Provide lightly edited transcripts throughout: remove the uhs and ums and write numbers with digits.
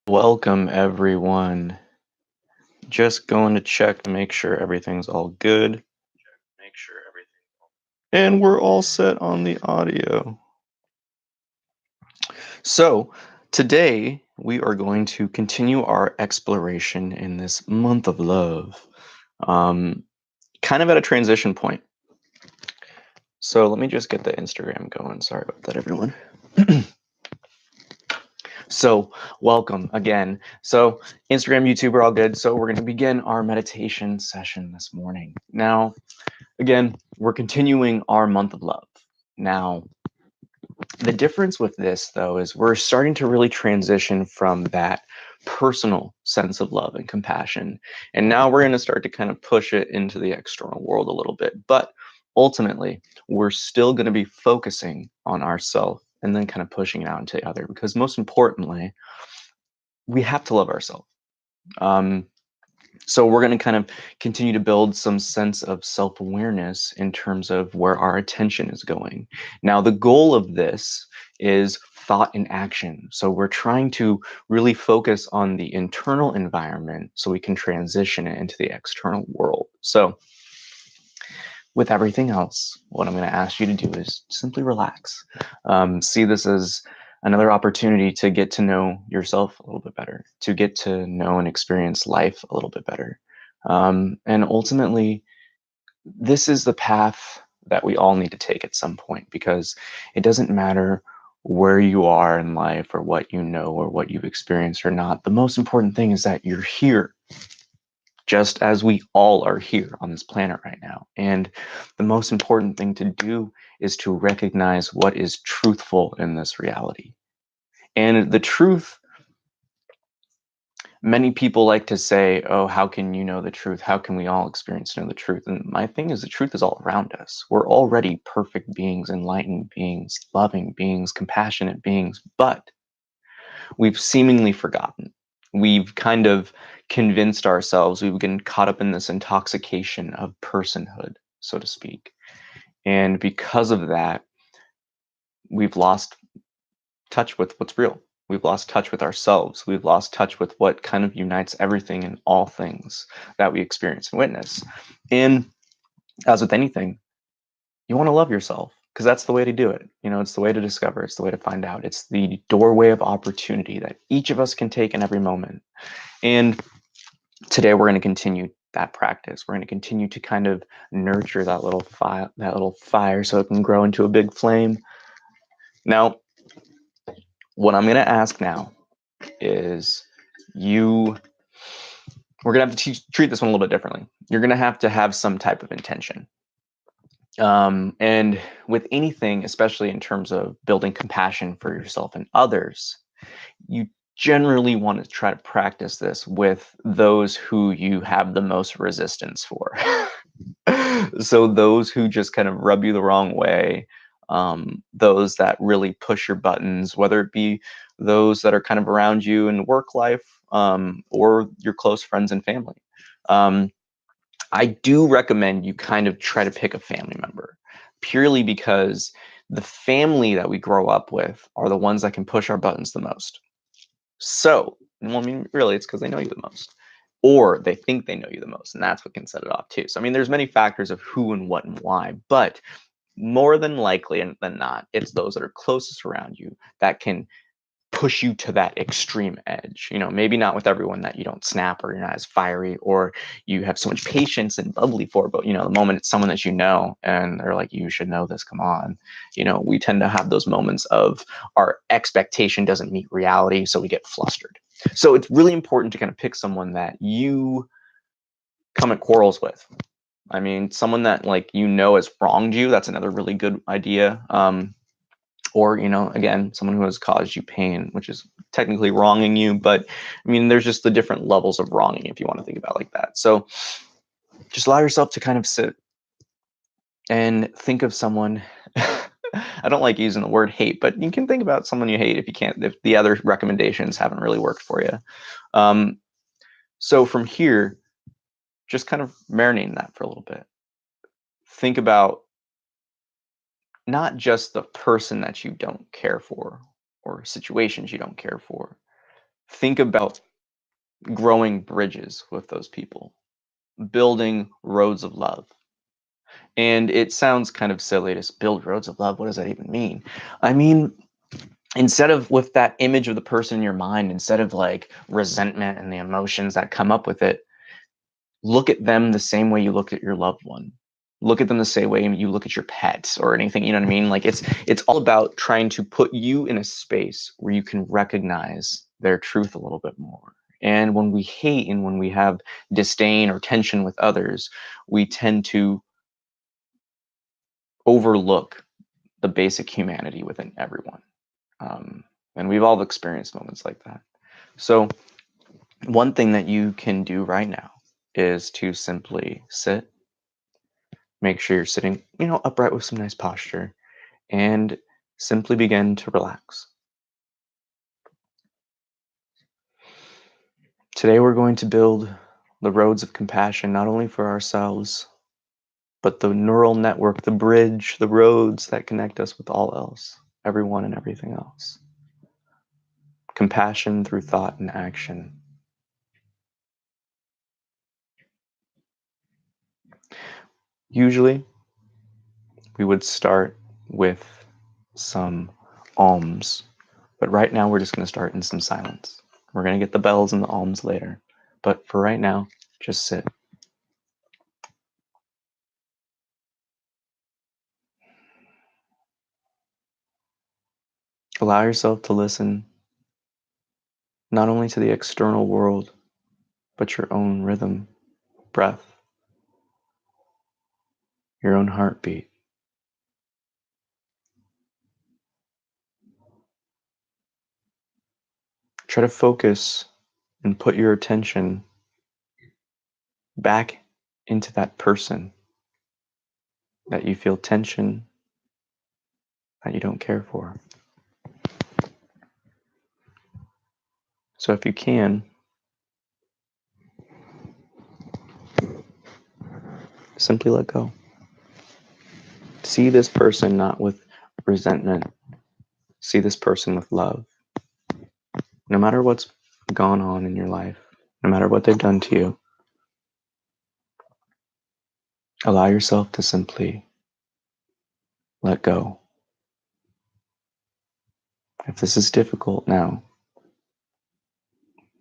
Welcome, everyone. Just going to check to make sure everything's all good. And we're all set on the audio. So, today we are going to continue our exploration in this month of love. Um, kind of at a transition point. So, let me just get the Instagram going. Sorry about that, everyone. So, welcome again. So, Instagram, YouTube are all good. So, we're going to begin our meditation session this morning. Now, again, we're continuing our month of love. Now, the difference with this, though, is we're starting to really transition from that personal sense of love and compassion. And now we're going to start to kind of push it into the external world a little bit. But ultimately, we're still going to be focusing on ourselves and then kind of pushing it out into the other. Because most importantly, we have to love ourselves. Um, so we're going to kind of continue to build some sense of self-awareness in terms of where our attention is going. Now, the goal of this is thought and action. So we're trying to really focus on the internal environment so we can transition it into the external world. So with everything else, what I'm going to ask you to do is simply relax. See this as another opportunity to get to know yourself a little bit better, to get to know and experience life a little bit better. And ultimately, this is the path that we all need to take at some point, because it doesn't matter where you are in life or what you know or what you've experienced or not. The most important thing is that you're here, just as we all are here on this planet right now. And the most important thing to do is to recognize what is truthful in this reality. And the truth, many people like to say, oh, how can you know the truth? How can we all experience know the truth? And my thing is, the truth is all around us. We're already perfect beings, enlightened beings, loving beings, compassionate beings, but we've seemingly forgotten. We've kind of convinced ourselves, we've been caught up in this intoxication of personhood, so to speak. And because of that, we've lost touch with what's real. We've lost touch with ourselves. We've lost touch with what kind of unites everything and all things that we experience and witness. And as with anything, you want to love yourself, because that's the way to do it. It's the way to discover, it's the way to find out. It's the doorway of opportunity that each of us can take in every moment. And today we're going to continue that practice. We're going to continue to kind of nurture that little fire so it can grow into a big flame. Now, what I'm going to ask now is we're going to have to treat this one a little bit differently. You're going to have some type of intention. And with anything, especially in terms of building compassion for yourself and others, you generally want to try to practice this with those who you have the most resistance for. So those who just kind of rub you the wrong way, those that really push your buttons, whether it be those that are kind of around you in work life, or your close friends and family. I do recommend you kind of try to pick a family member, purely because the family that we grow up with are the ones that can push our buttons the most. So, well, I mean, really, it's because they know you the most, or they think they know you the most, and that's what can set it off too. So, I mean, there's many factors of who and what and why, but more than likely than not, it's those that are closest around you that can push you to that extreme edge. Maybe not with everyone that you don't snap, or you're not as fiery, or you have so much patience and bubbly for, but the moment it's someone that you know and they're like, you should know this, come on. We tend to have those moments of our expectation doesn't meet reality, so we get flustered. So it's really important to kind of pick someone that you come at quarrels with. I mean, someone that has wronged you, that's another really good idea. Or again, someone who has caused you pain, which is technically wronging you, but I mean, there's just the different levels of wronging, if you want to think about it like that. So just allow yourself to kind of sit and think of someone. I don't like using the word hate, but you can think about someone you hate if the other recommendations haven't really worked for you. So from here, just kind of marinating that for a little bit. Think about not just the person that you don't care for or situations you don't care for. think about growing bridges with those people, building roads of love. And it sounds kind of silly to build roads of love. What does that even mean? I mean, instead of with that image of the person in your mind, instead of like resentment and the emotions that come up with it, look at them the same way you look at your loved one. Look at them the same way you look at your pet or anything. You know what I mean? Like it's all about trying to put you in a space where you can recognize their truth a little bit more. And when we hate and when we have disdain or tension with others, we tend to overlook the basic humanity within everyone. Um, and we've all experienced moments like that. So one thing that you can do right now is to simply sit, make sure you're sitting, upright with some nice posture, and simply begin to relax. Today we're going to build the roads of compassion, not only for ourselves, but the neural network, the bridge, the roads that connect us with all else, everyone and everything else. Compassion through thought and action. Usually, we would start with some alms, but right now we're just going to start in some silence. We're going to get the bells and the alms later, but for right now, just sit. Allow yourself to listen not only to the external world, but your own rhythm, breath, your own heartbeat. Try to focus and put your attention back into that person that you feel tension, that you don't care for. So if you can, simply let go. See this person not with resentment. See this person with love. No matter what's gone on in your life, no matter what they've done to you, allow yourself to simply let go. If this is difficult now,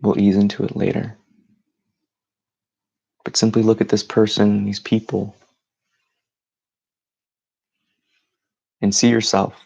we'll ease into it later. But simply look at this person, these people, and see yourself.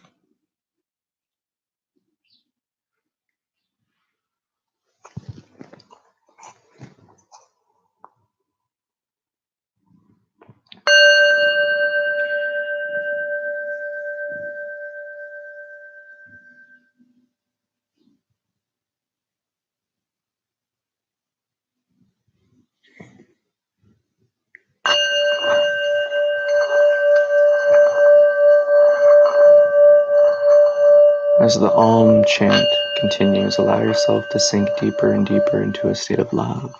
As the Om chant continues, allow yourself to sink deeper and deeper into a state of love.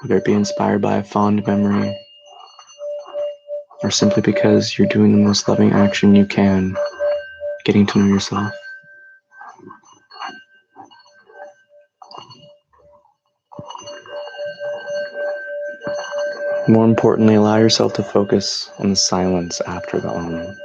Whether it be inspired by a fond memory, or simply because you're doing the most loving action you can, getting to know yourself. More importantly, allow yourself to focus on the silence after the Om.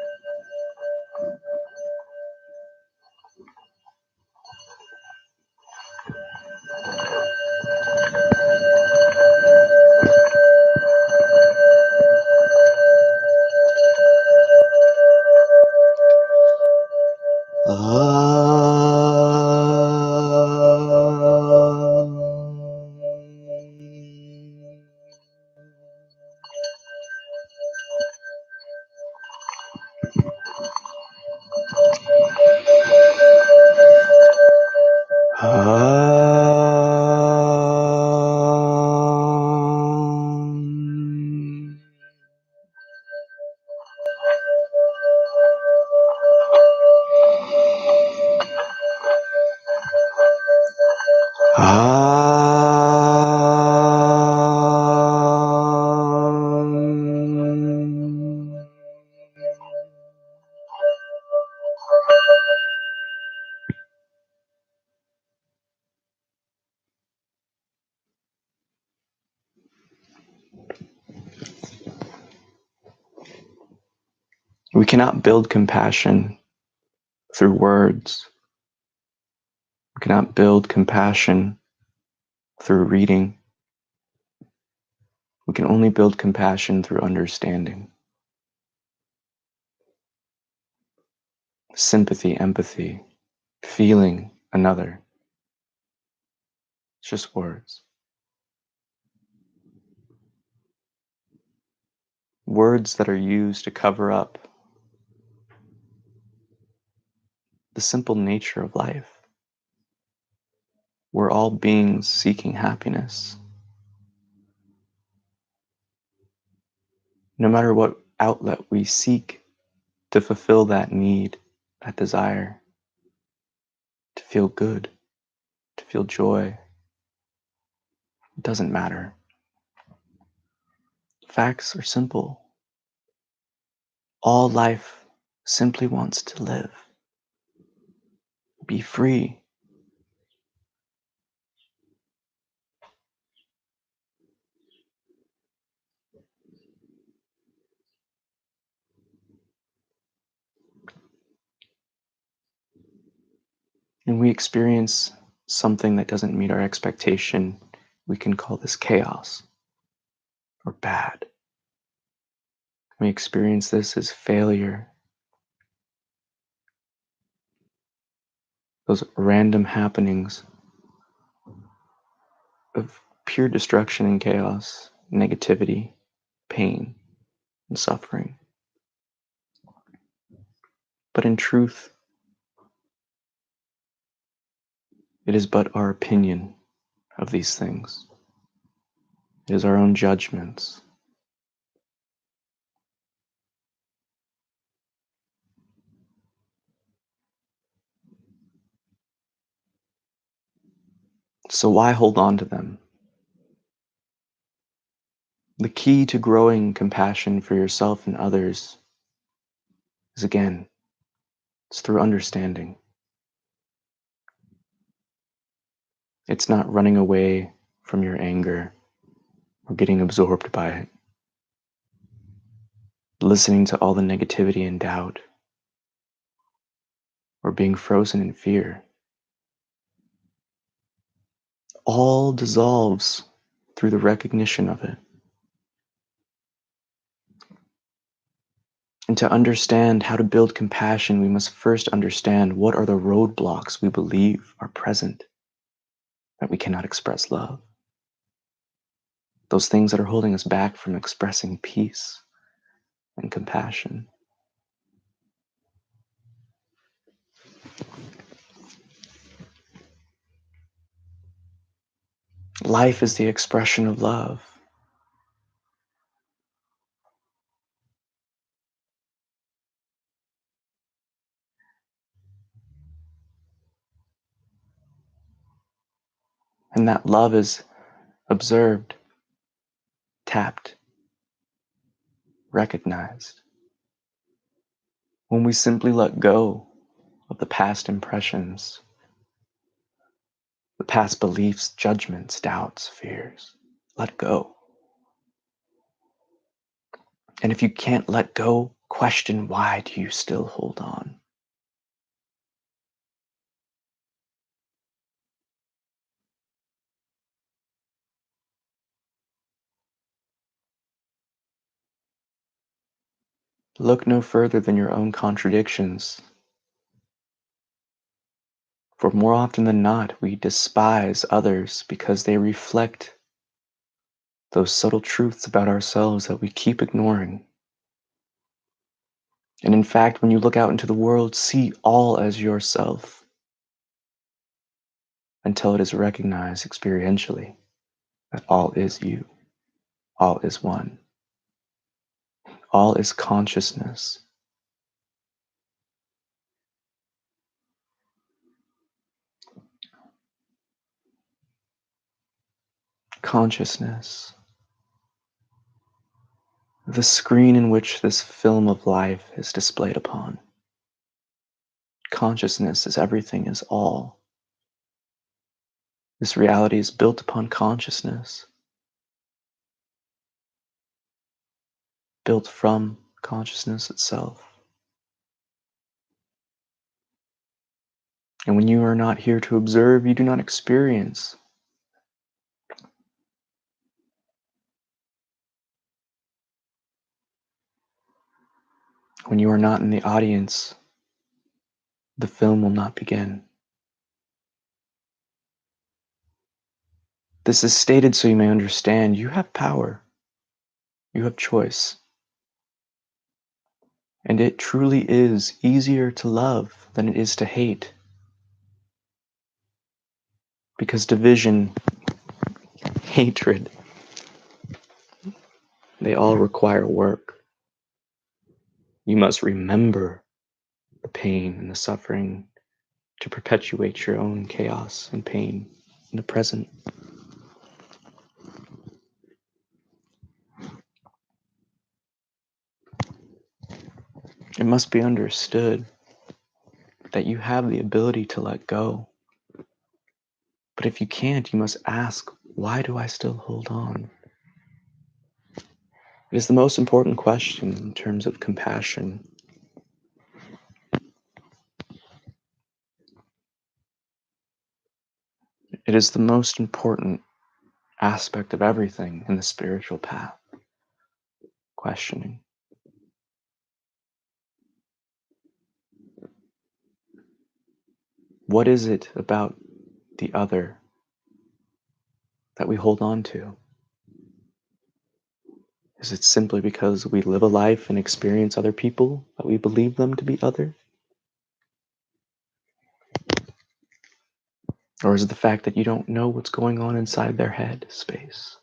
We cannot build compassion through words. We cannot build compassion through reading. We can only build compassion through understanding. Sympathy, empathy, feeling another. It's just words. Words that are used to cover up the simple nature of life. We're all beings seeking happiness. No matter what outlet we seek to fulfill that need, that desire, to feel good, to feel joy, it doesn't matter. Facts are simple. All life simply wants to live, be free. And we experience something that doesn't meet our expectation. We can call this chaos or bad. We experience this as failure. Those random happenings of pure destruction and chaos, negativity, pain, and suffering. But in truth, it is but our opinion of these things. It is our own judgments. So why hold on to them? The key to growing compassion for yourself and others is, again, it's through understanding. It's not running away from your anger or getting absorbed by it, listening to all the negativity and doubt, or being frozen in fear. All dissolves through the recognition of it. And to understand how to build compassion, we must first understand what are the roadblocks we believe are present that we cannot express love. Those things that are holding us back from expressing peace and compassion. Life is the expression of love. And that love is observed, tapped, recognized. When we simply let go of the past impressions, the past beliefs, judgments, doubts, fears, let go. And if you can't let go, question, why do you still hold on? Look no further than your own contradictions. For more often than not, we despise others because they reflect those subtle truths about ourselves that we keep ignoring. And in fact, when you look out into the world, see all as yourself until it is recognized experientially that all is you, all is one, all is consciousness. Consciousness, the screen in which this film of life is displayed upon. Consciousness is everything, is all. This reality is built upon consciousness, built from consciousness itself. And when you are not here to observe, you do not experience. When you are not in the audience, the film will not begin. This is stated so you may understand you have power, you have choice. And it truly is easier to love than it is to hate. Because division, hatred, they all require work. You must remember the pain and the suffering to perpetuate your own chaos and pain in the present. It must be understood that you have the ability to let go. But if you can't, you must ask, why do I still hold on? It is the most important question in terms of compassion. It is the most important aspect of everything in the spiritual path. Questioning. What is it about the other that we hold on to? Is it simply because we live a life and experience other people that we believe them to be other? Or is it the fact that you don't know what's going on inside their head space?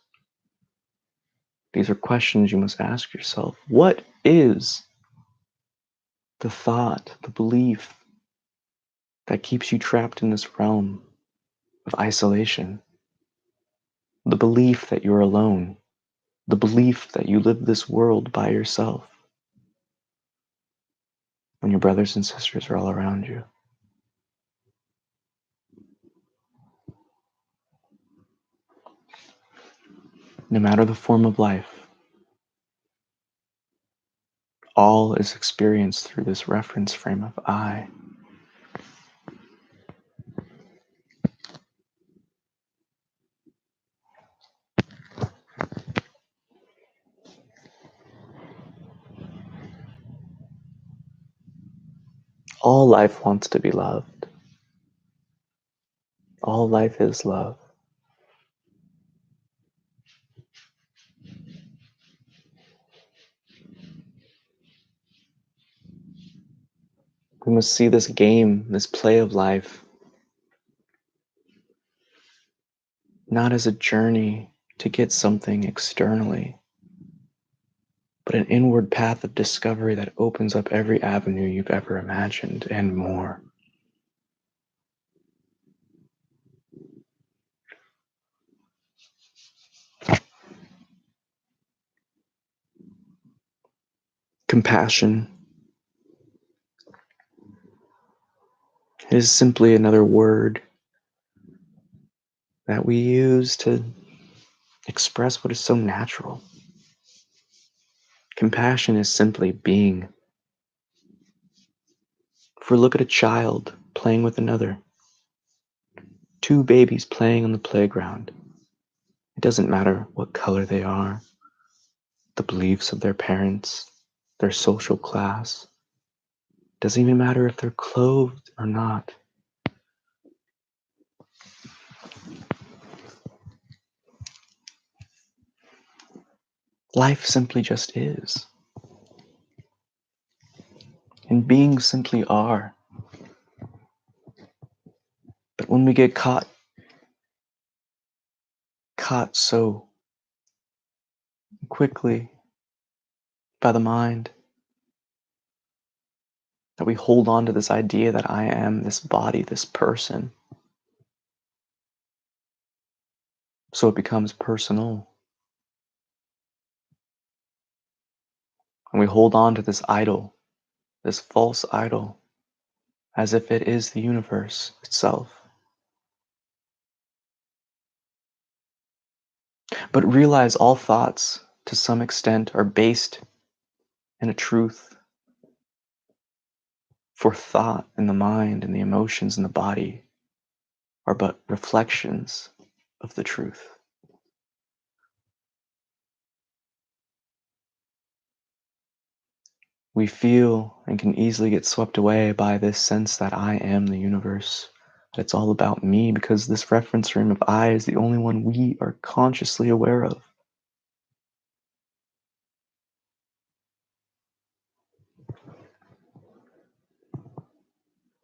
These are questions you must ask yourself. What is the thought, the belief that keeps you trapped in this realm of isolation? The belief that you're alone, the belief that you live this world by yourself when your brothers and sisters are all around you. No matter the form of life, all is experienced through this reference frame of I. All life wants to be loved. All life is love. We must see this game, this play of life, not as a journey to get something externally, but an inward path of discovery that opens up every avenue you've ever imagined and more. Compassion is simply another word that we use to express what is so natural. Compassion is simply being. If we look at a child playing with another, two babies playing on the playground, it doesn't matter what color they are, the beliefs of their parents, their social class. It doesn't even matter if they're clothed or not. Life simply just is. And beings simply are. But when we get caught so quickly by the mind, that we hold on to this idea that I am this body, this person. So it becomes personal. And we hold on to this idol, this false idol, as if it is the universe itself. But realize all thoughts, to some extent, are based in a truth. For thought and the mind and the emotions and the body are but reflections of the truth. We feel and can easily get swept away by this sense that I am the universe, that it's all about me, because this reference frame of I is the only one we are consciously aware of.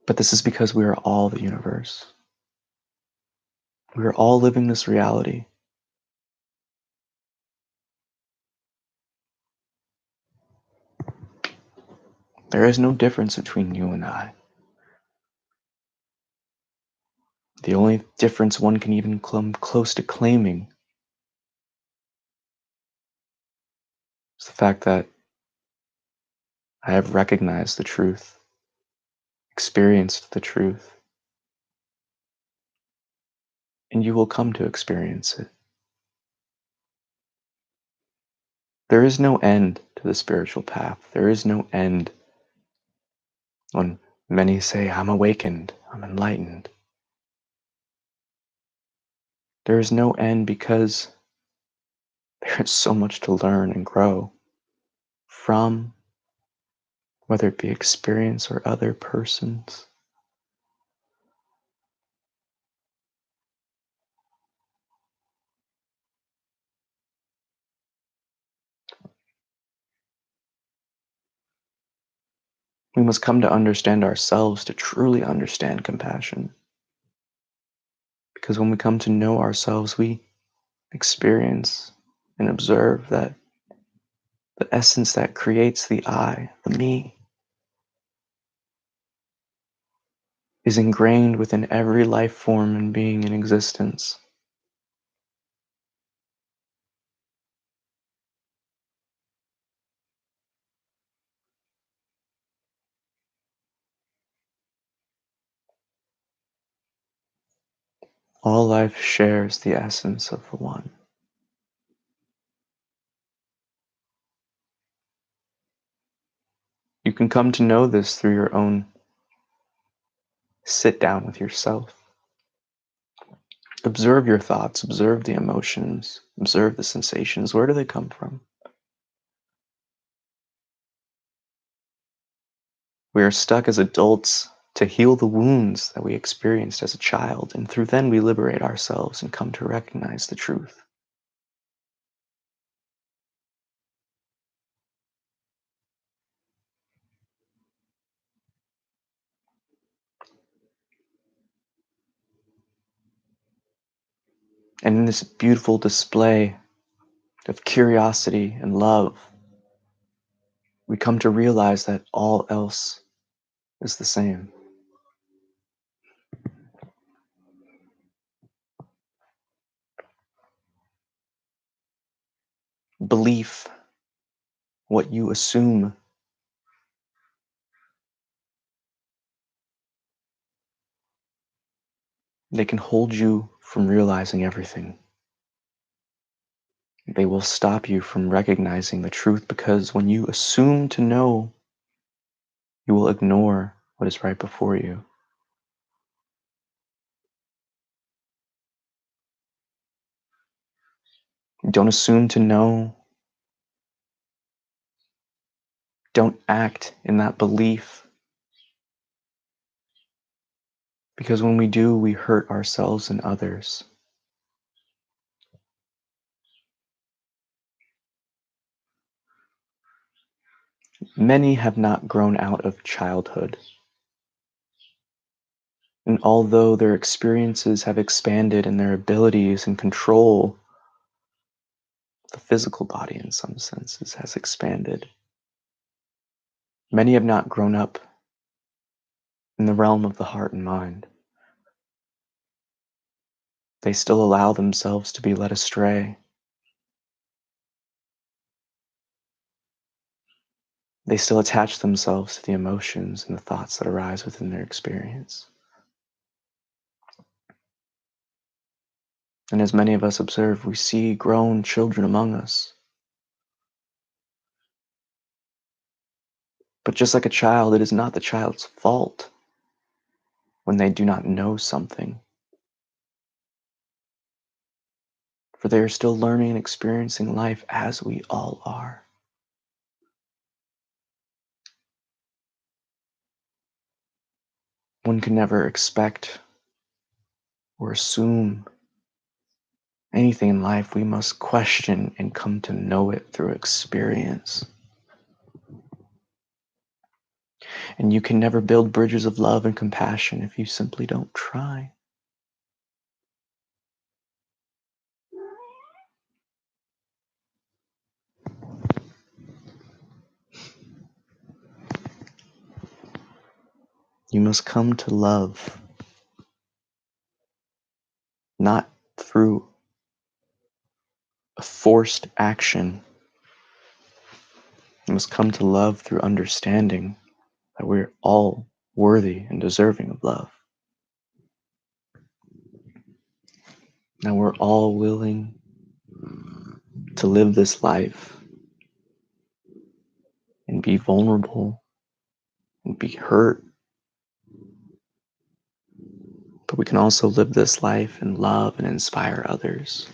But this is because we are all the universe. We are all living this reality. There is no difference between you and I. The only difference one can even come close to claiming is the fact that I have recognized the truth, experienced the truth, and you will come to experience it. There is no end to the spiritual path. There is no end when many say, I'm awakened, I'm enlightened. There is no end because there is so much to learn and grow from, whether it be experience or other persons. We must come to understand ourselves to truly understand compassion. Because when we come to know ourselves, we experience and observe that the essence that creates the I, the me, is ingrained within every life form and being in existence. All life shares the essence of the one. You can come to know this through your own sit down with yourself. Observe your thoughts, observe the emotions, observe the sensations. Where do they come from? We are stuck as adults to heal the wounds that we experienced as a child, and through them we liberate ourselves and come to recognize the truth. And in this beautiful display of curiosity and love, we come to realize that all else is the same. Belief, what you assume, they can hold you from realizing everything. They will stop you from recognizing the truth, because when you assume to know, you will ignore what is right before you. Don't assume to know. Don't act in that belief, because when we do, we hurt ourselves and others. Many have not grown out of childhood. And although their experiences have expanded and their abilities and control, the physical body in some senses has expanded. Many have not grown up in the realm of the heart and mind. They still allow themselves to be led astray. They still attach themselves to the emotions and the thoughts that arise within their experience. And as many of us observe, we see grown children among us But just like a child, it is not the child's fault when they do not know something, for they are still learning and experiencing life as we all are. One can never expect or assume anything in life. We must question and come to know it through experience. And you can never build bridges of love and compassion if you simply don't try. You must come to love, not through a forced action. You must come to love through understanding that we're all worthy and deserving of love. Now we're all willing to live this life and be vulnerable and be hurt. But we can also live this life and love and inspire others.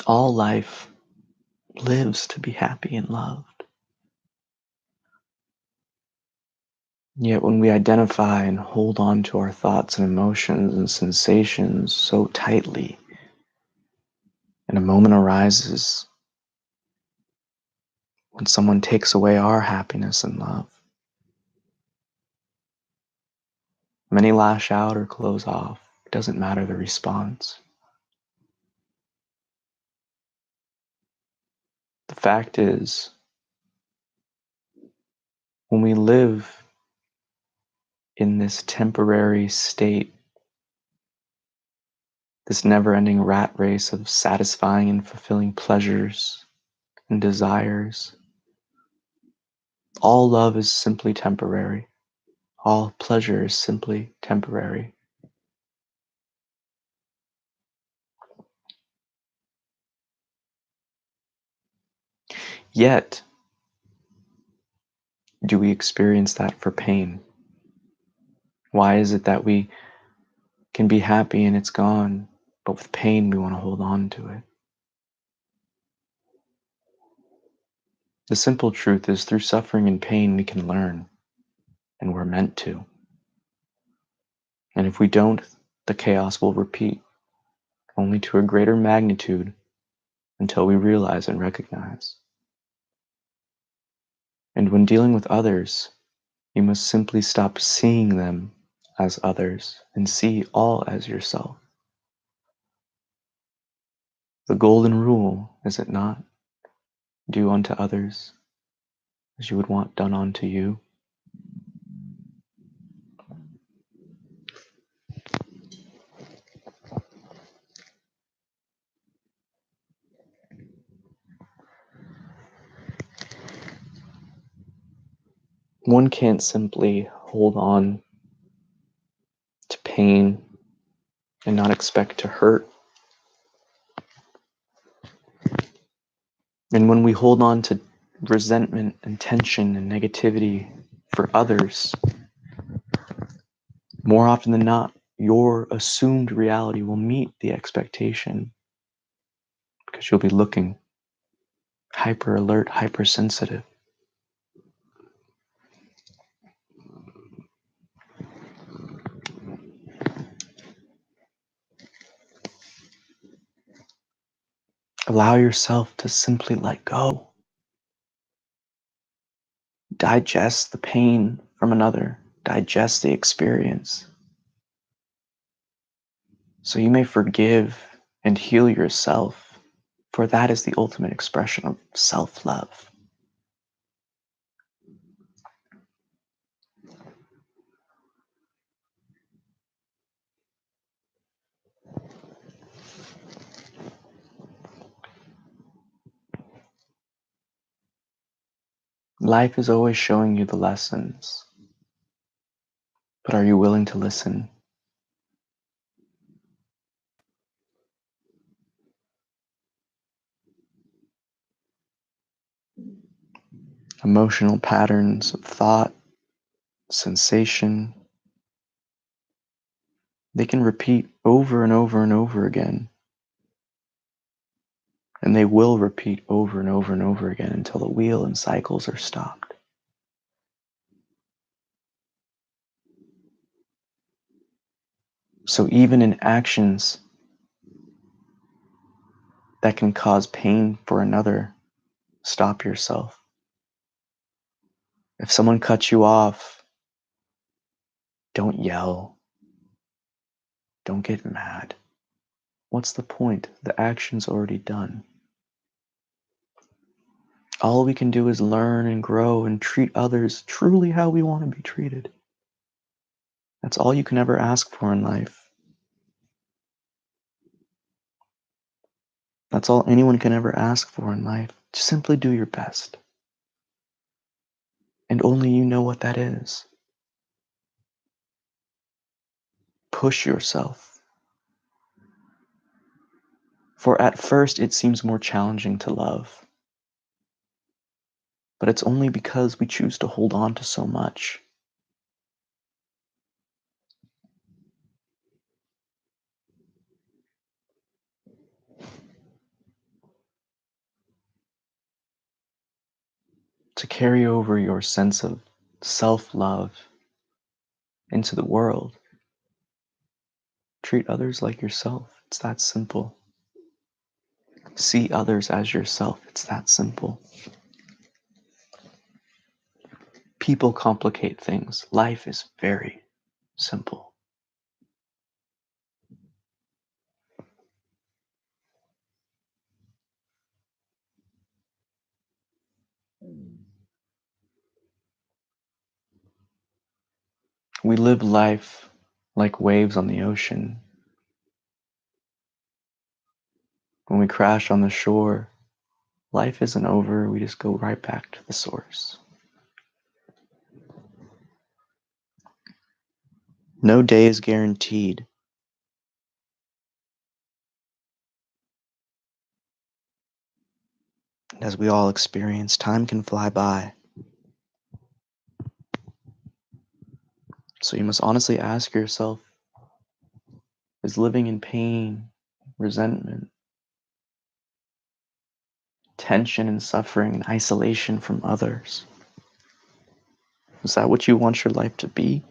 All life lives to be happy and loved. Yet when we identify and hold on to our thoughts and emotions and sensations so tightly, and a moment arises when someone takes away our happiness and love, many lash out or close off. It doesn't matter the response. The fact is, when we live in this temporary state, this never-ending rat race of satisfying and fulfilling pleasures and desires, all love is simply temporary. All pleasure is simply temporary. Yet, do we experience that for pain? Why is it that we can be happy and it's gone, but with pain we want to hold on to it? The simple truth is, through suffering and pain we can learn, and we're meant to. And if we don't, the chaos will repeat, only to a greater magnitude, until we realize and recognize. And when dealing with others, you must simply stop seeing them as others and see all as yourself. The golden rule, is it not? Do unto others as you would want done unto you. One can't simply hold on to pain and not expect to hurt. And when we hold on to resentment and tension and negativity for others, more often than not, your assumed reality will meet the expectation, because you'll be looking hyper alert, hypersensitive. Allow yourself to simply let go. Digest the pain from another. Digest the experience, so you may forgive and heal yourself, for that is the ultimate expression of self-love. Life is always showing you the lessons, but are you willing to listen? emotional patterns of thought, sensation, they can repeat over and over and over again. And they will repeat over and over and over again until the wheel and cycles are stopped. So even in actions that can cause pain for another, stop yourself. If someone cuts you off, don't yell. Don't get mad. What's the point? The action's already done. All we can do is learn and grow and treat others truly how we want to be treated. That's all you can ever ask for in life. That's all anyone can ever ask for in life. Just simply do your best. And only you know what that is. Push yourself. For at first it seems more challenging to love. But it's only because we choose to hold on to so much. To carry over your sense of self-love into the world. Treat others like yourself. It's that simple. See others as yourself. It's that simple. People complicate things. Life is very simple. We live life like waves on the ocean. When we crash on the shore, life isn't over. We just go right back to the source. No day is guaranteed. As we all experience, time can fly by. So you must honestly ask yourself, is living in pain, resentment, tension and suffering and isolation from others, is that what you want your life to be?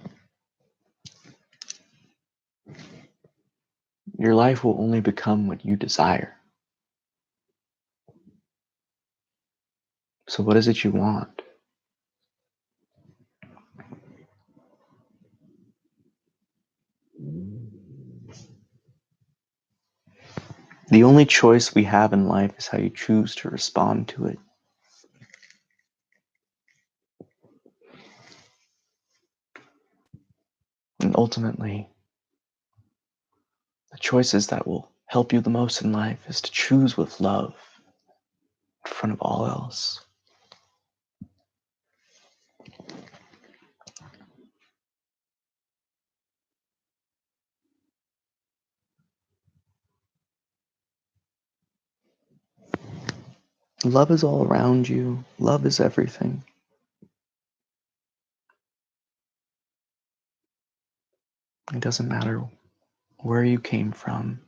Your life will only become what you desire. So what is it you want? The only choice we have in life is how you choose to respond to it. And ultimately, the choices that will help you the most in life is to choose with love in front of all else. Love is all around you. Love is everything. It doesn't matter where you came from,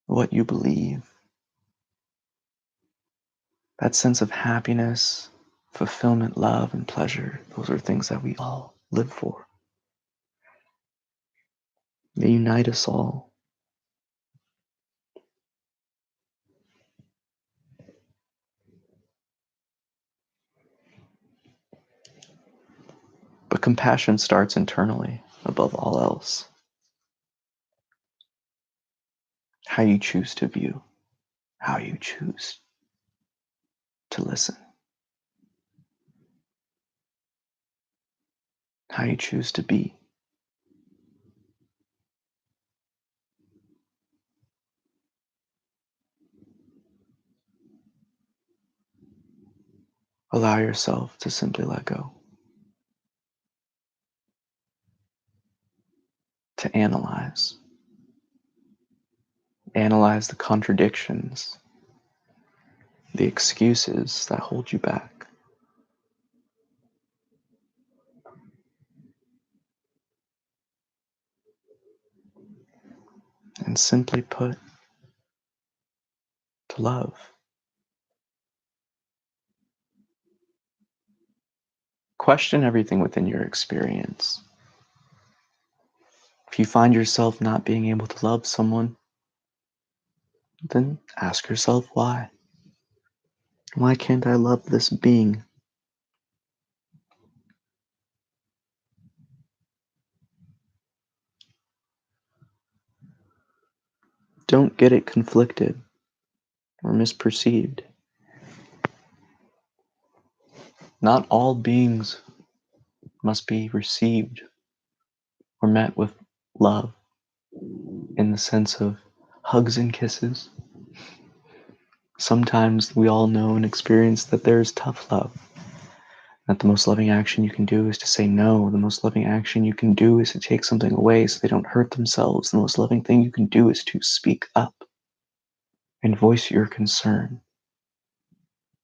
what you believe. That sense of happiness, fulfillment, love, and pleasure, those are things that we all live for. They unite us all. But compassion starts internally, above all else. How you choose to view, how you choose to listen, how you choose to be. Allow yourself to simply let go, to analyze. Analyze the contradictions, the excuses that hold you back. And simply put, to love. Question everything within your experience. If you find yourself not being able to love someone, then ask yourself why. Why can't I love this being? Don't get it conflicted or misperceived. Not all beings must be received or met with love in the sense of hugs and kisses. Sometimes we all know and experience that there is tough love. That the most loving action you can do is to say no. The most loving action you can do is to take something away so they don't hurt themselves. The most loving thing you can do is to speak up and voice your concern,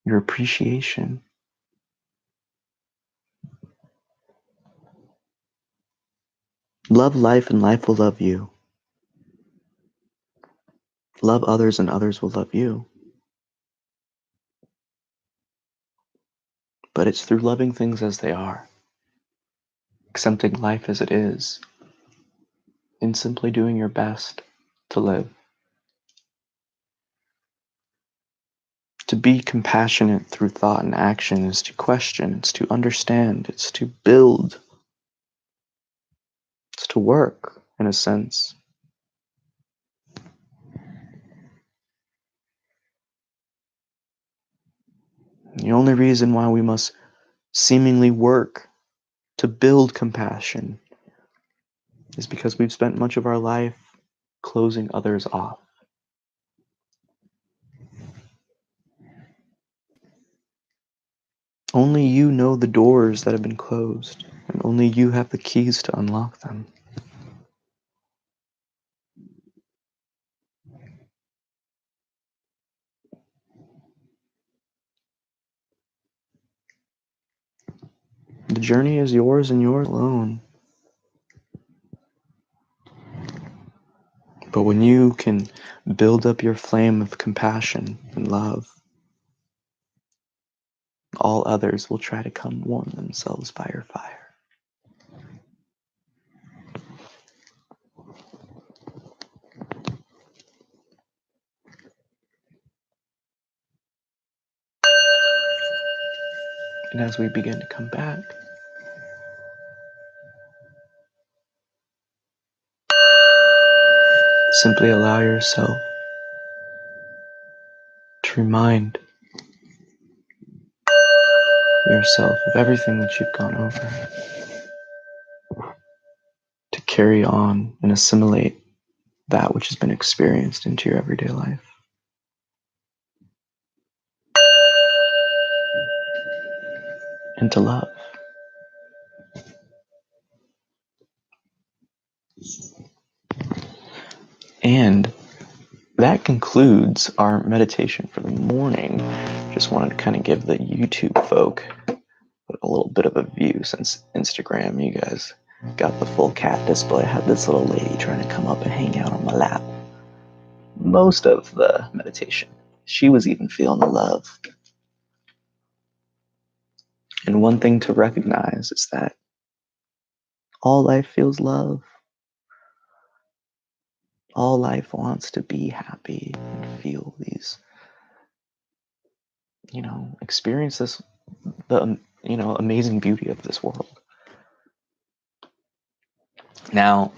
your appreciation. Love life and life will love you. Love others and others will love you. But it's through loving things as they are, accepting life as it is, and simply doing your best to live. To be compassionate through thought and action is to question, it's to understand, it's to build, it's to work, in a sense. The only reason why we must seemingly work to build compassion is because we've spent much of our life closing others off. Only you know the doors that have been closed, and only you have the keys to unlock them. The journey is yours and yours alone. But when you can build up your flame of compassion and love, all others will try to come warm themselves by your fire. And as we begin to come back, simply allow yourself to remind yourself of everything that you've gone over, to carry on and assimilate that which has been experienced into your everyday life. And to love. And that concludes our meditation for the morning. Just wanted to kind of give the YouTube folk a little bit of a view, since Instagram, you guys got the full cat display. I had this little lady trying to come up and hang out on my lap most of the meditation. She was even feeling the love. And one thing to recognize is that all life feels love. All life wants to be happy and feel these, experience this, the, amazing beauty of this world. Now,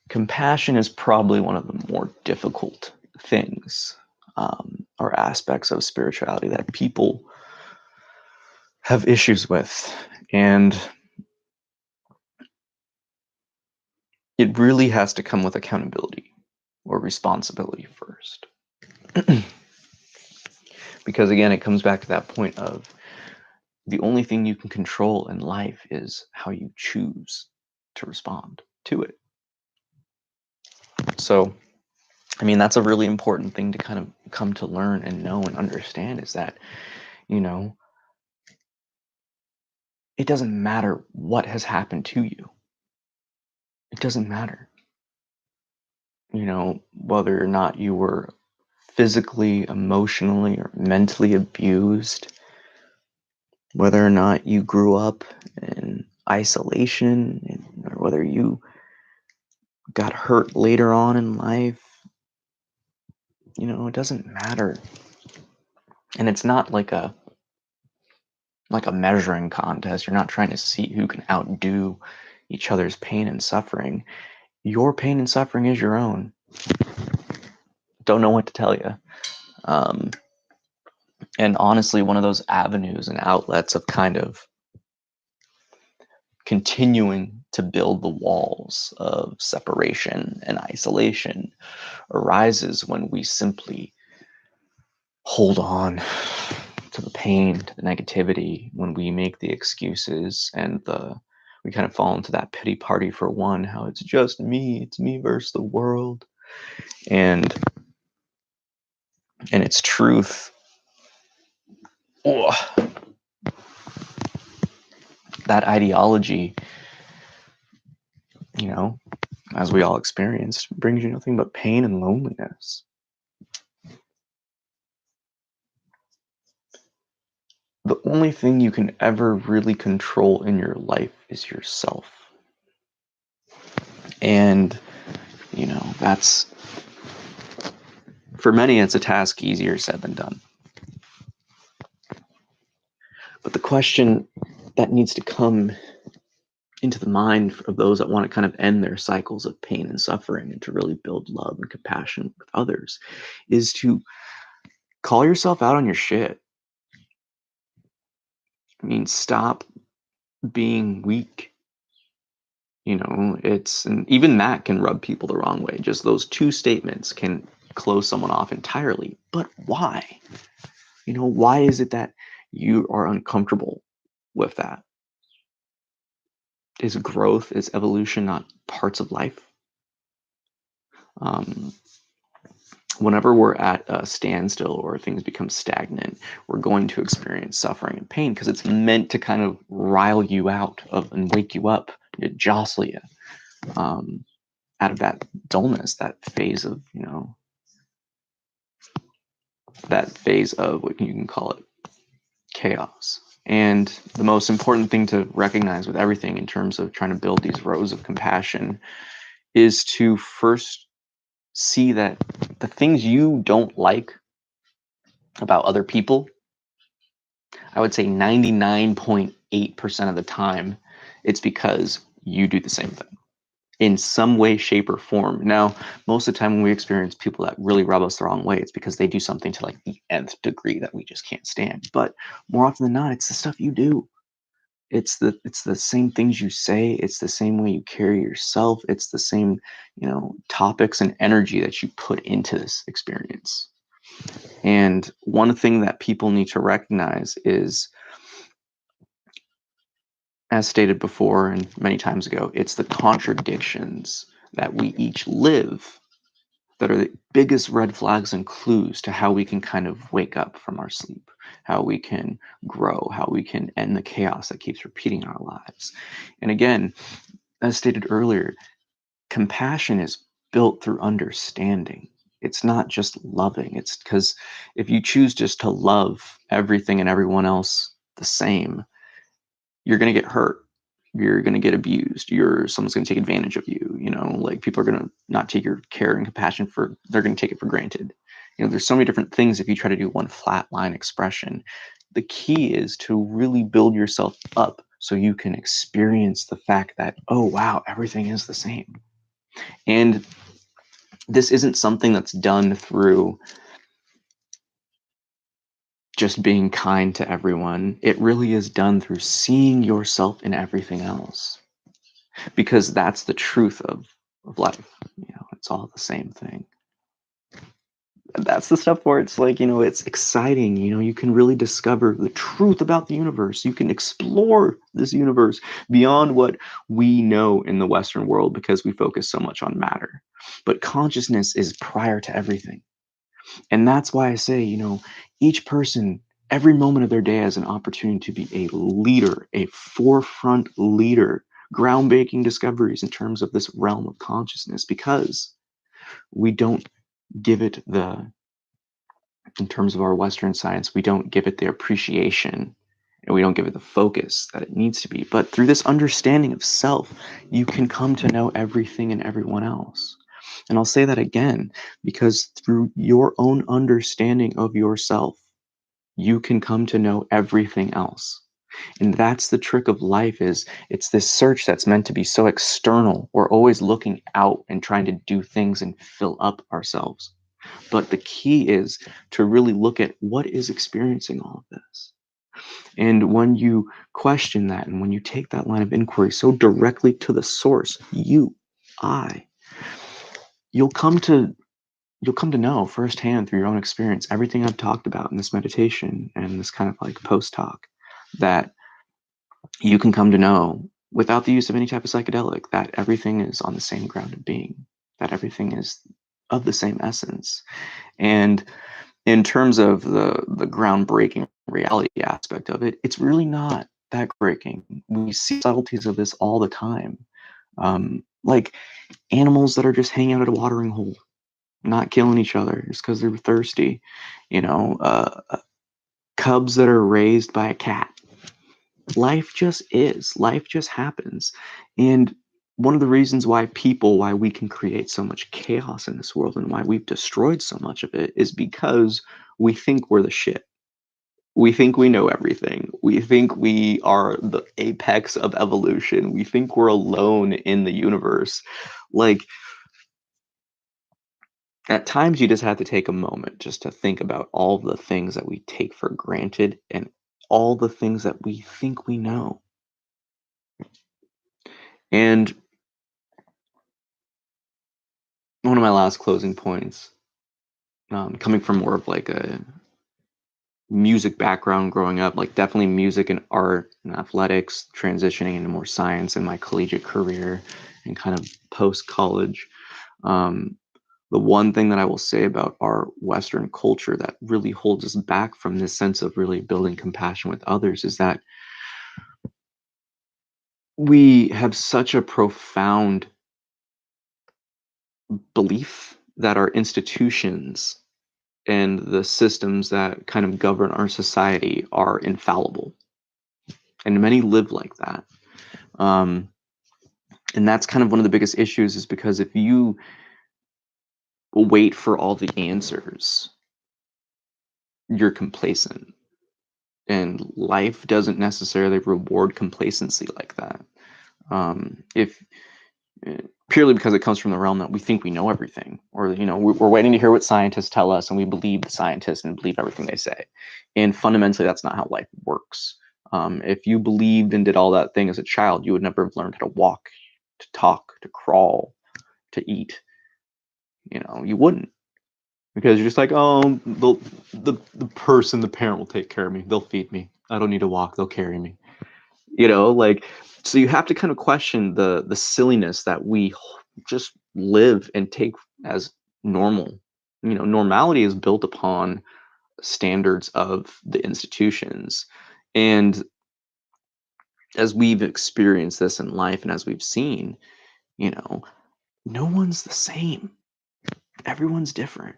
compassion is probably one of the more difficult things or aspects of spirituality that people have issues with. And it really has to come with accountability or responsibility first. Because again, it comes back to that point of the only thing you can control in life is how you choose to respond to it. So I mean, that's a really important thing to kind of come to learn and know and understand, is that, you know, it doesn't matter what has happened to you. It doesn't matter, whether or not you were physically, emotionally, or mentally abused, whether or not you grew up in isolation, or whether you got hurt later on in life. It doesn't matter. And it's not like a measuring contest. You're not trying to see who can outdo each other's pain and suffering. Your pain and suffering is your own. Don't know what to tell you. Um, and honestly, one of those avenues and outlets of kind of continuing to build the walls of separation and isolation arises when we simply hold on to the pain, to the negativity, when we make the excuses and we kind of fall into that pity party for one, how it's just me, it's me versus the world. And its truth, oh, that ideology, as we all experienced, brings you nothing but pain and loneliness. The only thing you can ever really control in your life is yourself. And, that's, for many, it's a task easier said than done. But the question that needs to come into the mind of those that want to kind of end their cycles of pain and suffering and to really build love and compassion with others is to call yourself out on your shit. I mean, stop being weak. And even that can rub people the wrong way. Just those two statements can close someone off entirely. But why? Why is it that you are uncomfortable with that? Is growth, is evolution not parts of life? Whenever we're at a standstill or things become stagnant, we're going to experience suffering and pain because it's meant to kind of rile you out of and wake you up, to jostle you out of that dullness, that phase of, what you can call it, chaos. And the most important thing to recognize with everything in terms of trying to build these rows of compassion is to first see that the things you don't like about other people, I would say 99.8% of the time, it's because you do the same thing in some way, shape, or form. Now, most of the time when we experience people that really rub us the wrong way, it's because they do something to like the nth degree that we just can't stand. But more often than not, it's the stuff you do. It's the same things you say. It's the same way you carry yourself. It's the same, topics and energy that you put into this experience. And one thing that people need to recognize is, as stated before and many times ago, it's the contradictions that we each live that are the biggest red flags and clues to how we can kind of wake up from our sleep, how we can grow, how we can end the chaos that keeps repeating in our lives. And again, as stated earlier, compassion is built through understanding. It's not just loving. It's because if you choose just to love everything and everyone else the same, you're going to get hurt. You're going to get abused. Someone's going to take advantage of you. Like people are going to not take your care and compassion they're going to take it for granted. There's so many different things if you try to do one flat line expression. The key is to really build yourself up so you can experience the fact that, oh, wow, everything is the same. And this isn't something that's done through just being kind to everyone. It really is done through seeing yourself in everything else, because that's the truth of life. It's all the same thing. That's the stuff where it's like, it's exciting. You can really discover the truth about the universe. You can explore this universe beyond what we know in the Western world because we focus so much on matter. But consciousness is prior to everything. And that's why I say, each person, every moment of their day has an opportunity to be a leader, a forefront leader, groundbreaking discoveries in terms of this realm of consciousness because we don't give it in terms of our Western science, we don't give it the appreciation and we don't give it the focus that it needs to be. But through this understanding of self, you can come to know everything and everyone else. And I'll say that again, because through your own understanding of yourself, you can come to know everything else. And that's the trick of life is it's this search that's meant to be so external. We're always looking out and trying to do things and fill up ourselves. But the key is to really look at what is experiencing all of this. And when you question that and when you take that line of inquiry so directly to the source, you, I, you'll come to you'll come to know firsthand through your own experience everything I've talked about in this meditation and this kind of like post talk that you can come to know without the use of any type of psychedelic that everything is on the same ground of being, that everything is of the same essence. And in terms of the groundbreaking reality aspect of it, it's really not that breaking. We see subtleties of this all the time. Like animals that are just hanging out at a watering hole, not killing each other just because they're thirsty. You know, cubs that are raised by a cat. Life just is. Life just happens. And one of the reasons why we can create so much chaos in this world and why we've destroyed so much of it is because we think we're the shit. We think we know everything. We think we are the apex of evolution. We think we're alone in the universe. Like, at times, you just have to take a moment just to think about all the things that we take for granted and all the things that we think we know. And one of my last closing points, coming from more of like a music background growing up, like definitely music and art and athletics, transitioning into more science in my collegiate career and kind of post college. Um, the one thing that I will say about our Western culture that really holds us back from this sense of really building compassion with others is that we have such a profound belief that our institutions and the systems that kind of govern our society are infallible. And many live like that. Um, and that's kind of one of the biggest issues is because if you wait for all the answers, you're complacent. And life doesn't necessarily reward complacency like that. If purely because it comes from the realm that we think we know everything, or we're waiting to hear what scientists tell us, and we believe the scientists and believe everything they say. And fundamentally, that's not how life works. If you believed and did all that thing as a child, you would never have learned how to walk, to talk, to crawl, to eat. You wouldn't because you're just like, oh, the person, the parent will take care of me. They'll feed me. I don't need to walk. They'll carry me. Like, so you have to kind of question the silliness that we just live and take as normal. Normality is built upon standards of the institutions. And as we've experienced this in life and as we've seen, you know, no one's the same. Everyone's different.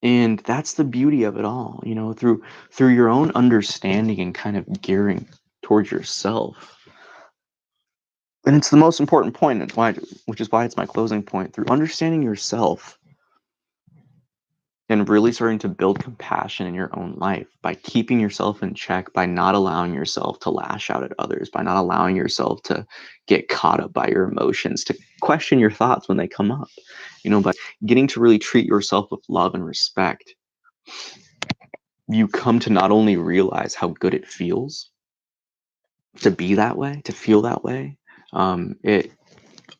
And that's the beauty of it all, through your own understanding and kind of gearing towards yourself. And it's the most important point, which is why it's my closing point. Through understanding yourself and really starting to build compassion in your own life by keeping yourself in check, by not allowing yourself to lash out at others, by not allowing yourself to get caught up by your emotions, to question your thoughts when they come up, by getting to really treat yourself with love and respect, you come to not only realize how good it feels to be that way, to feel that way. It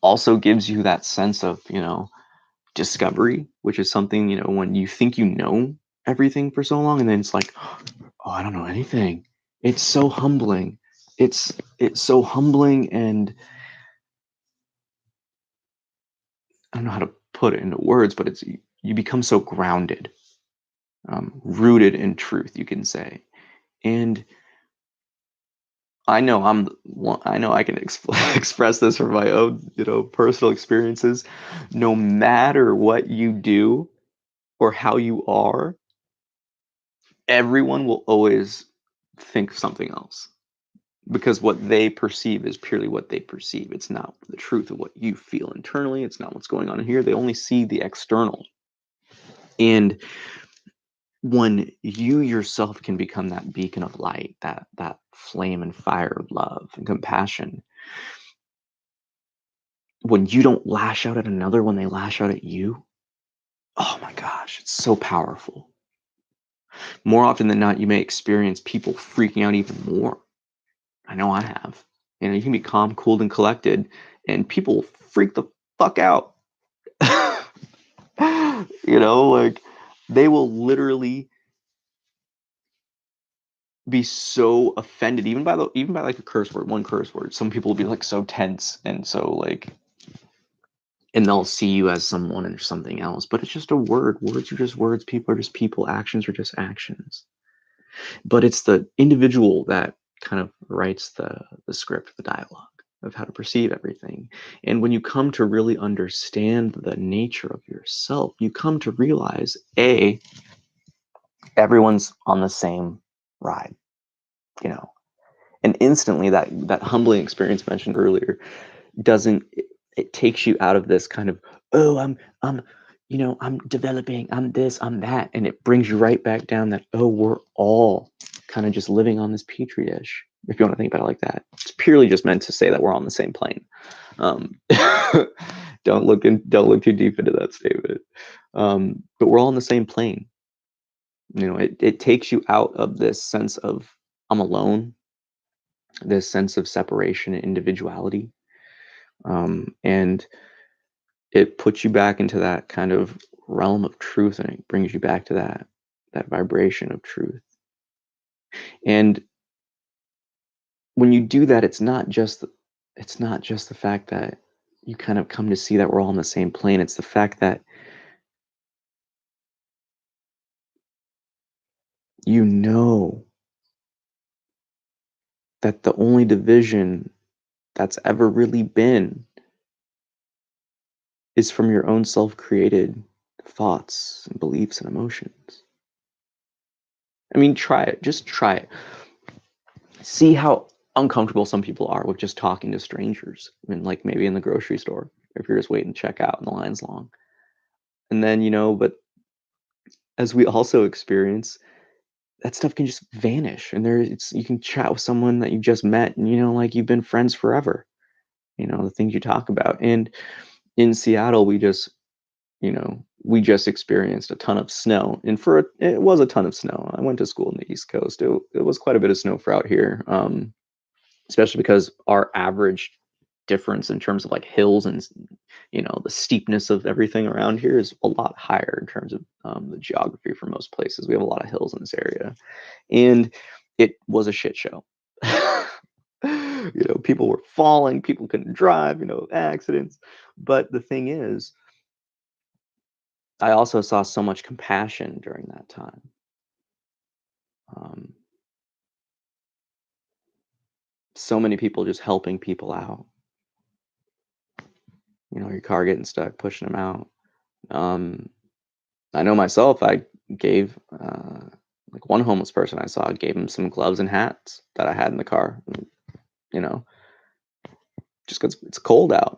also gives you that sense of, discovery, which is something, when you think you know everything for so long, and then it's like, oh, I don't know anything. It's so humbling. It's so humbling, and I don't know how to put it into words, but you become so grounded, rooted in truth, you can say. And I know I can express this from my own, personal experiences. No matter what you do or how you are, everyone will always think something else, because what they perceive is purely what they perceive. It's not the truth of what you feel internally. It's not what's going on in here. They only see the external. And when you yourself can become that beacon of light, that flame and fire of love and compassion, when you don't lash out at another when they lash out at you, oh my gosh, it's so powerful. More often than not, you may experience people freaking out even more. I know I have. You can be calm, cooled, and collected, and people freak the fuck out. Like, they will literally be so offended, even by like a curse word, one curse word. Some people will be like so tense and so like, and they'll see you as someone and something else, but it's just a word. Words are just words. People are just people. Actions are just actions. But it's the individual that kind of writes the script, the dialogue of how to perceive everything. And when you come to really understand the nature of yourself, you come to realize, everyone's on the same ride, you know. And instantly that humbling experience mentioned earlier doesn't it takes you out of this kind of, oh, I'm developing, I'm this, I'm that, and it brings you right back down that, oh, we're all kind of just living on this petri dish, if you want to think about it like that. It's purely just meant to say that we're on the same plane. Don't look too deep into that statement. But we're all on the same plane. It takes you out of this sense of I'm alone, this sense of separation and individuality, and it puts you back into that kind of realm of truth, and it brings you back to that vibration of truth. And when you do that, it's not just the fact that you kind of come to see that we're all on the same plane. It's the fact that you know that the only division that's ever really been is from your own self-created thoughts and beliefs and emotions. I mean, try it. Just try it. See how uncomfortable some people are with just talking to strangers. I mean, like maybe in the grocery store, if you're just waiting to check out and the line's long. And then, but as we also experience, that stuff can just vanish. And you can chat with someone that you just met, and like you've been friends forever. The things you talk about. And in Seattle, we just experienced a ton of snow. And it was a ton of snow. I went to school in the East Coast. It was quite a bit of snow for out here. Especially because our average difference in terms of like hills and the steepness of everything around here is a lot higher in terms of the geography for most places. We have a lot of hills in this area, and it was a shit show. People were falling, people couldn't drive, accidents. But the thing is, I also saw so much compassion during that time. um, so many people just helping people out. Your car getting stuck, pushing them out. um, I know myself, I gave, like one homeless person I saw, I gave him some gloves and hats that I had in the car, you know, just because it's cold out,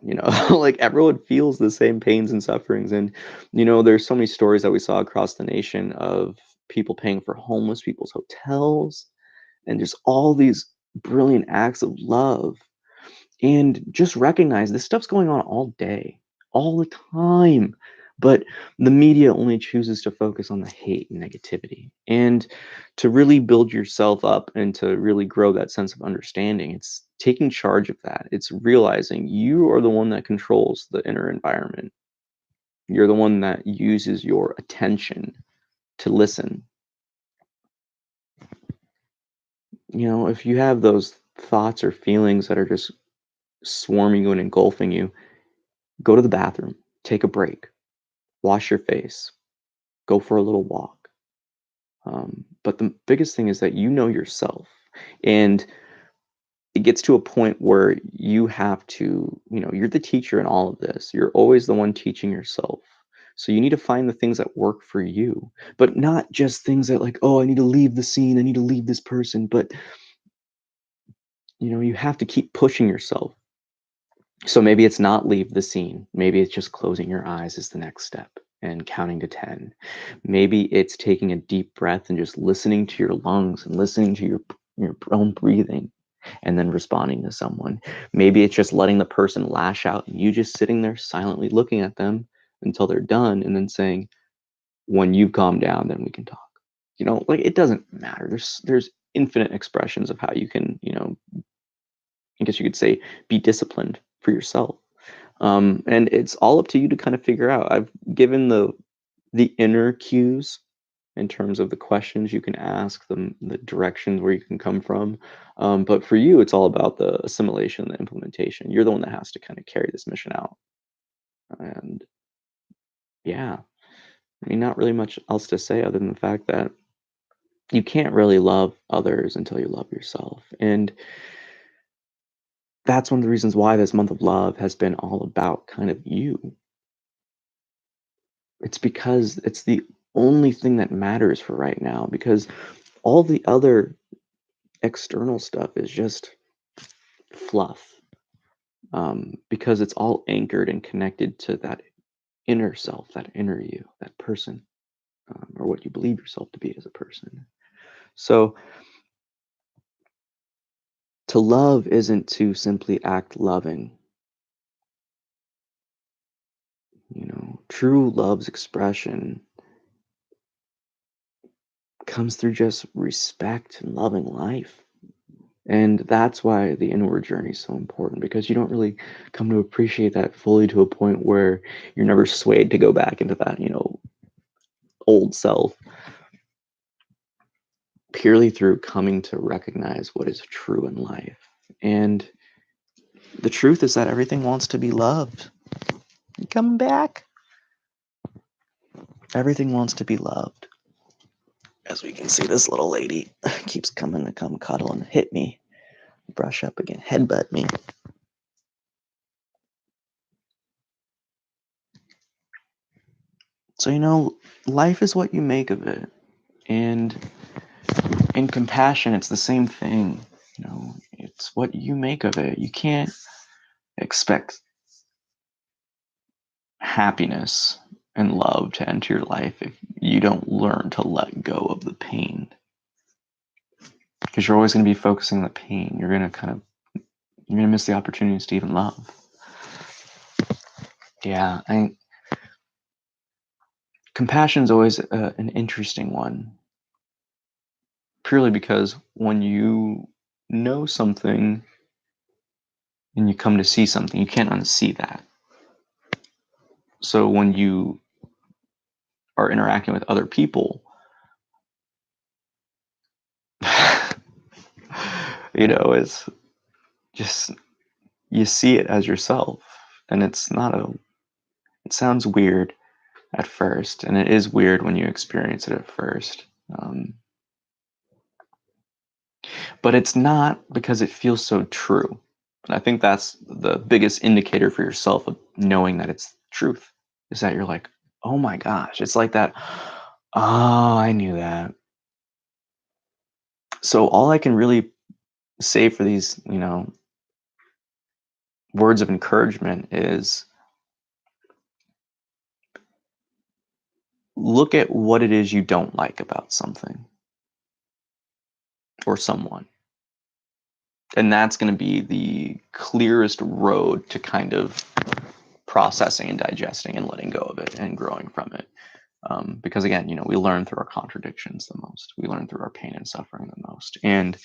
like everyone feels the same pains and sufferings. And, there's so many stories that we saw across the nation of people paying for homeless people's hotels, and just all these brilliant acts of love. And just recognize this stuff's going on all day, all the time. But the media only chooses to focus on the hate and negativity. And to really build yourself up and to really grow that sense of understanding, it's taking charge of that. It's realizing you are the one that controls the inner environment. You're the one that uses your attention to listen. If you have those thoughts or feelings that are just swarming you and engulfing you, go to the bathroom, take a break, wash your face, go for a little walk. But the biggest thing is that you know yourself. And it gets to a point where you have to, you're the teacher in all of this. You're always the one teaching yourself. So you need to find the things that work for you, but not just things that like, oh, I need to leave the scene, I need to leave this person, but you have to keep pushing yourself. So maybe it's not leave the scene. Maybe it's just closing your eyes is the next step and counting to 10. Maybe it's taking a deep breath and just listening to your lungs and listening to your own breathing and then responding to someone. Maybe it's just letting the person lash out and you just sitting there silently looking at them until they're done and then saying, when you've calmed down, then we can talk. Like it doesn't matter. There's infinite expressions of how you can, I guess you could say, be disciplined for yourself. And it's all up to you to kind of figure out. I've given the inner cues in terms of the questions you can ask, the directions where you can come from. But for you, it's all about the assimilation, the implementation. You're the one that has to kind of carry this mission out. And yeah, I mean, not really much else to say other than the fact that you can't really love others until you love yourself. And that's one of the reasons why this month of love has been all about kind of you. It's because it's the only thing that matters for right now, because all the other external stuff is just fluff, because it's all anchored and connected to that inner self, that inner you, that person, or what you believe yourself to be as a person. So to love isn't to simply act loving. True love's expression comes through just respect and loving life. And that's why the inward journey is so important, because you don't really come to appreciate that fully to a point where you're never swayed to go back into that, old self, purely through coming to recognize what is true in life. And the truth is that everything wants to be loved. You coming back? Everything wants to be loved. As we can see, this little lady keeps coming to come cuddle and hit me, brush up again, headbutt me. So, life is what you make of it. And in compassion, it's the same thing. It's what you make of it. You can't expect happiness and love to enter your life if you don't learn to let go of the pain. Because you're always going to be focusing on the pain. You're going to miss the opportunities to even love. Yeah, compassion is always an interesting one, purely because when you know something and you come to see something, you can't unsee that. So when you are interacting with other people, it's just, you see it as yourself. And it sounds weird at first, and it is weird when you experience it at first. But it's not, because it feels so true. And I think that's the biggest indicator for yourself of knowing that it's truth, is that you're like, oh my gosh, it's like that. Oh, I knew that. So all I can really say for these, words of encouragement is look at what it is you don't like about something or someone. And that's going to be the clearest road to kind of processing and digesting and letting go of it and growing from it. Because again, we learn through our contradictions the most. We learn through our pain and suffering the most. And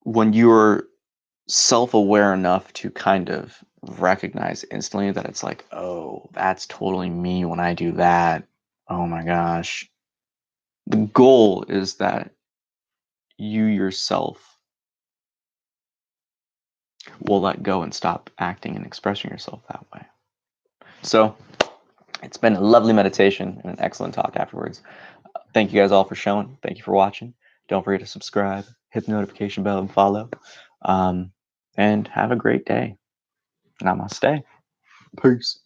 when you're self-aware enough to kind of recognize instantly that it's like, oh, that's totally me when I do that. Oh my gosh. The goal is that you yourself will let go and stop acting and expressing yourself that way. So it's been a lovely meditation and an excellent talk afterwards. Thank you guys all for showing. Thank you for watching. Don't forget to subscribe, hit the notification bell, and follow. And have a great day. Namaste. Peace.